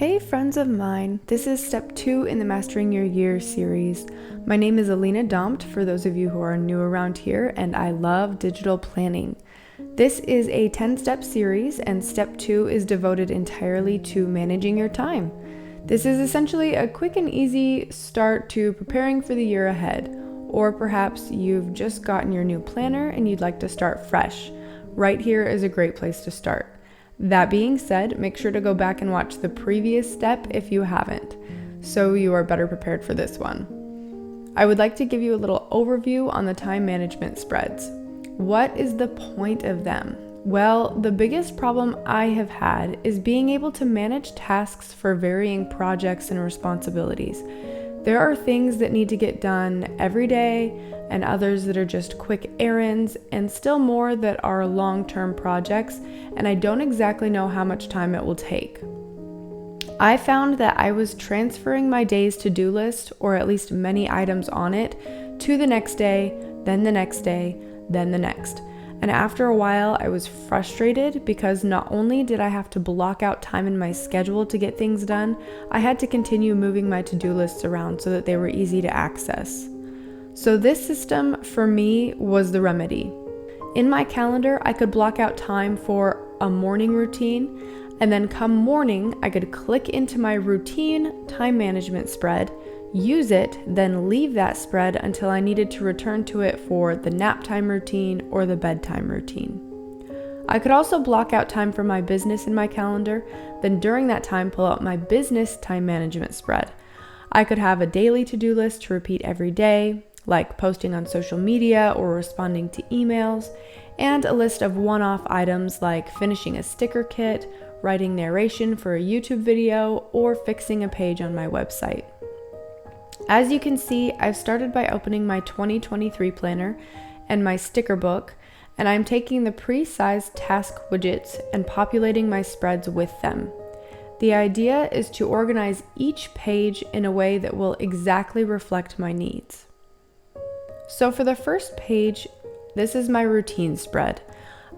Hey friends of mine, this is step 2 in the Mastering Your Year series. My name is Alina Dompt for those of you who are new around here, and I love digital planning. This is a 10-step series, and step 2 is devoted entirely to managing your time. This is essentially a quick and easy start to preparing for the year ahead, or perhaps you've just gotten your new planner and you'd like to start fresh. Right here is a great place to start. That being said, make sure to go back and watch the previous step if you haven't, so you are better prepared for this one. I would like to give you a little overview on the time management spreads. What is the point of them? Well, the biggest problem I have had is being able to manage tasks for varying projects and responsibilities. There are things that need to get done every day and others that are just quick errands, and still more that are long-term projects, and I don't exactly know how much time it will take. I found that I was transferring my day's to-do list, or at least many items on it, to the next day, then the next day, then the next. And after a while, I was frustrated because not only did I have to block out time in my schedule to get things done, I had to continue moving my to-do lists around so that they were easy to access. So this system for me was the remedy. In my calendar, I could block out time for a morning routine, and then come morning, I could click into my routine time management spread, use it, then leave that spread until I needed to return to it for the nap time routine or the bedtime routine. I could also block out time for my business in my calendar, then during that time pull out my business time management spread. I could have a daily to-do list to repeat every day, like posting on social media or responding to emails, and a list of one-off items like finishing a sticker kit, writing narration for a YouTube video, or fixing a page on my website. As you can see, I've started by opening my 2023 planner and my sticker book, and I'm taking the pre-sized task widgets and populating my spreads with them. The idea is to organize each page in a way that will exactly reflect my needs. So for the first page, this is my routine spread.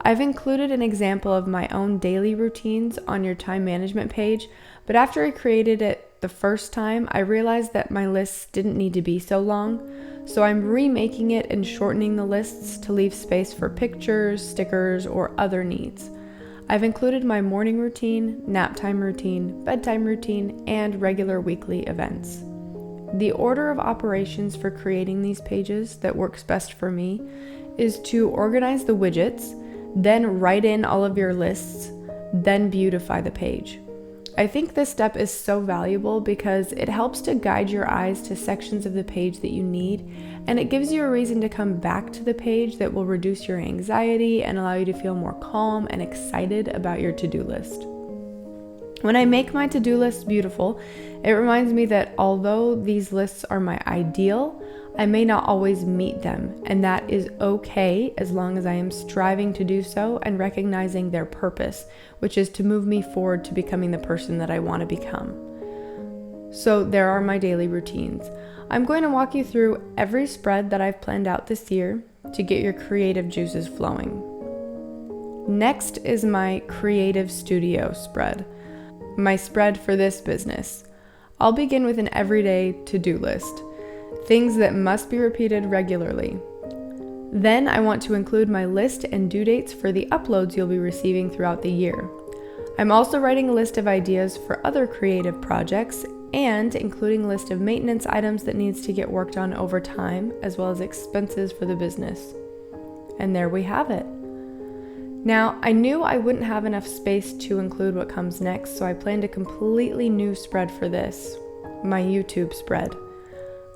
I've included an example of my own daily routines on your time management page, but after I created it the first time, I realized that my lists didn't need to be so long, so I'm remaking it and shortening the lists to leave space for pictures, stickers, or other needs. I've included my morning routine, nap time routine, bedtime routine, and regular weekly events. The order of operations for creating these pages that works best for me is to organize the widgets, then write in all of your lists, then beautify the page. I think this step is so valuable because it helps to guide your eyes to sections of the page that you need, and it gives you a reason to come back to the page that will reduce your anxiety and allow you to feel more calm and excited about your to-do list. When I make my to-do list beautiful, it reminds me that although these lists are my ideal, I may not always meet them, and that is okay as long as I am striving to do so and recognizing their purpose, which is to move me forward to becoming the person that I want to become. So there are my daily routines. I'm going to walk you through every spread that I've planned out this year to get your creative juices flowing. Next is my creative studio spread, my spread for this business. I'll begin with an everyday to-do list, things that must be repeated regularly. Then I want to include my list and due dates for the uploads you'll be receiving throughout the year. I'm also writing a list of ideas for other creative projects and including a list of maintenance items that needs to get worked on over time, as well as expenses for the business. And there we have it. Now, I knew I wouldn't have enough space to include what comes next, so I planned a completely new spread for this, my YouTube spread.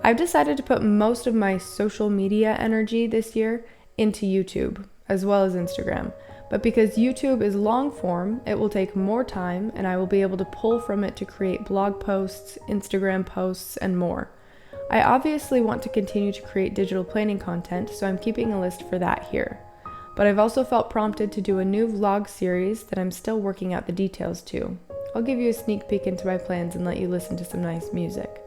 I've decided to put most of my social media energy this year into YouTube, as well as Instagram. But because YouTube is long form, it will take more time, and I will be able to pull from it to create blog posts, Instagram posts, and more. I obviously want to continue to create digital planning content, so I'm keeping a list for that here. But I've also felt prompted to do a new vlog series that I'm still working out the details to. I'll give you a sneak peek into my plans and let you listen to some nice music.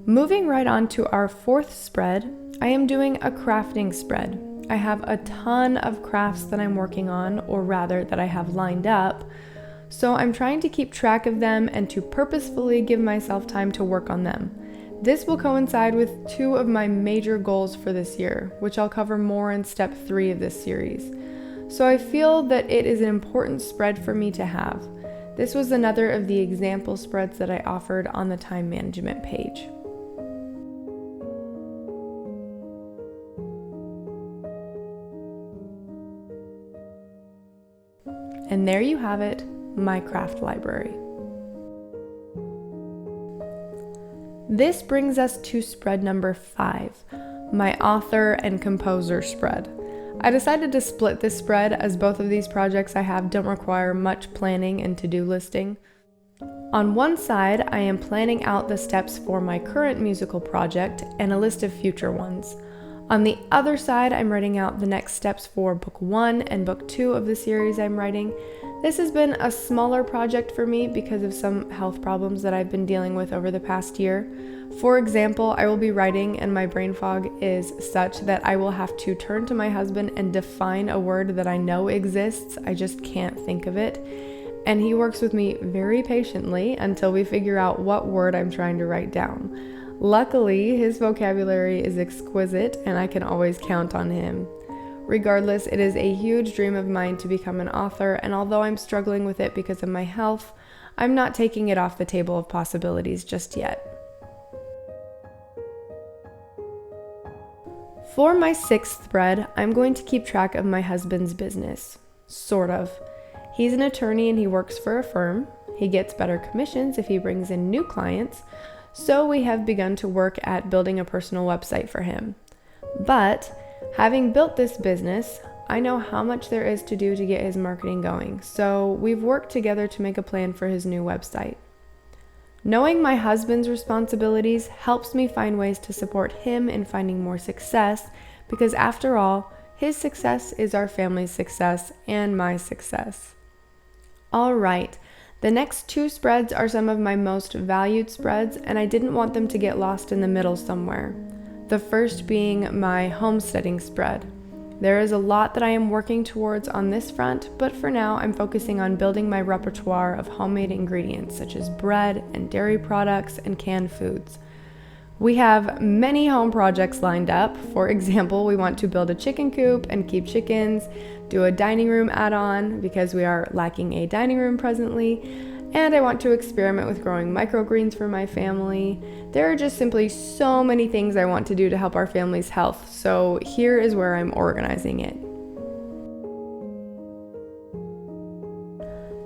Moving right on to our fourth spread, I am doing a crafting spread. I have a ton of crafts that I'm working on, or rather that I have lined up, so I'm trying to keep track of them and to purposefully give myself time to work on them. This will coincide with two of my major goals for this year, which I'll cover more in step 3 of this series. So I feel that it is an important spread for me to have. This was another of the example spreads that I offered on the time management page. And there you have it, my craft library. This brings us to spread number 5, my author and composer spread. I decided to split this spread as both of these projects I have don't require much planning and to-do listing. On one side, I am planning out the steps for my current musical project and a list of future ones. On the other side, I'm writing out the next steps for book 1 and book 2 of the series I'm writing. This has been a smaller project for me because of some health problems that I've been dealing with over the past year. For example, I will be writing and my brain fog is such that I will have to turn to my husband and define a word that I know exists. I just can't think of it. And he works with me very patiently until we figure out what word I'm trying to write down. Luckily, his vocabulary is exquisite and I can always count on him. Regardless, it is a huge dream of mine to become an author, and although I'm struggling with it because of my health, I'm not taking it off the table of possibilities just yet. For my 6th spread, I'm going to keep track of my husband's business. Sort of. He's an attorney and he works for a firm. He gets better commissions if he brings in new clients, so we have begun to work at building a personal website for him. But having built this business, I know how much there is to do to get his marketing going, so we've worked together to make a plan for his new website. Knowing my husband's responsibilities helps me find ways to support him in finding more success, because after all, his success is our family's success and my success. All right, the next 2 spreads are some of my most valued spreads, and I didn't want them to get lost in the middle somewhere. The first being my homesteading spread. There is a lot that I am working towards on this front, but for now I'm focusing on building my repertoire of homemade ingredients such as bread and dairy products and canned foods. We have many home projects lined up. For example, we want to build a chicken coop and keep chickens, do a dining room add-on because we are lacking a dining room presently, and I want to experiment with growing microgreens for my family. There are just simply so many things I want to do to help our family's health, so here is where I'm organizing it.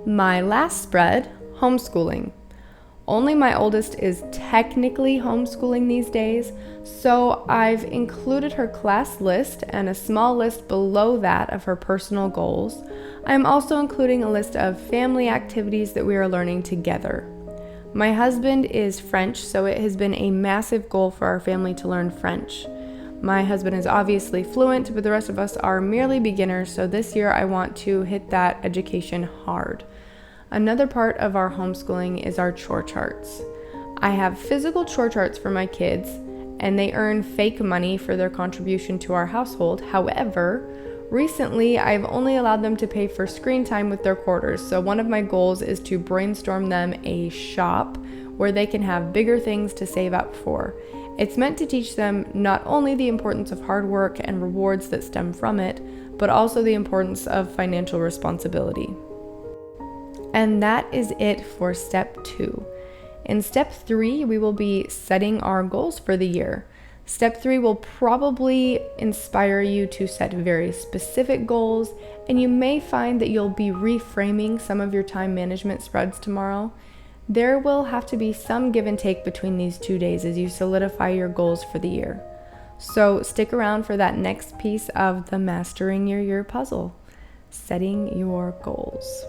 My last spread, homeschooling. Only my oldest is technically homeschooling these days, so I've included her class list and a small list below that of her personal goals. I'm also including a list of family activities that we are learning together. My husband is French, so it has been a massive goal for our family to learn French. My husband is obviously fluent, but the rest of us are merely beginners, so this year I want to hit that education hard. Another part of our homeschooling is our chore charts. I have physical chore charts for my kids, and they earn fake money for their contribution to our household. However, recently I've only allowed them to pay for screen time with their quarters, so one of my goals is to brainstorm them a shop where they can have bigger things to save up for. It's meant to teach them not only the importance of hard work and rewards that stem from it, but also the importance of financial responsibility. And that is it for step 2. In step 3, we will be setting our goals for the year. Step 3 will probably inspire you to set very specific goals, and you may find that you'll be reframing some of your time management spreads tomorrow. There will have to be some give and take between these 2 days as you solidify your goals for the year. So stick around for that next piece of the Mastering Your Year puzzle, setting your goals.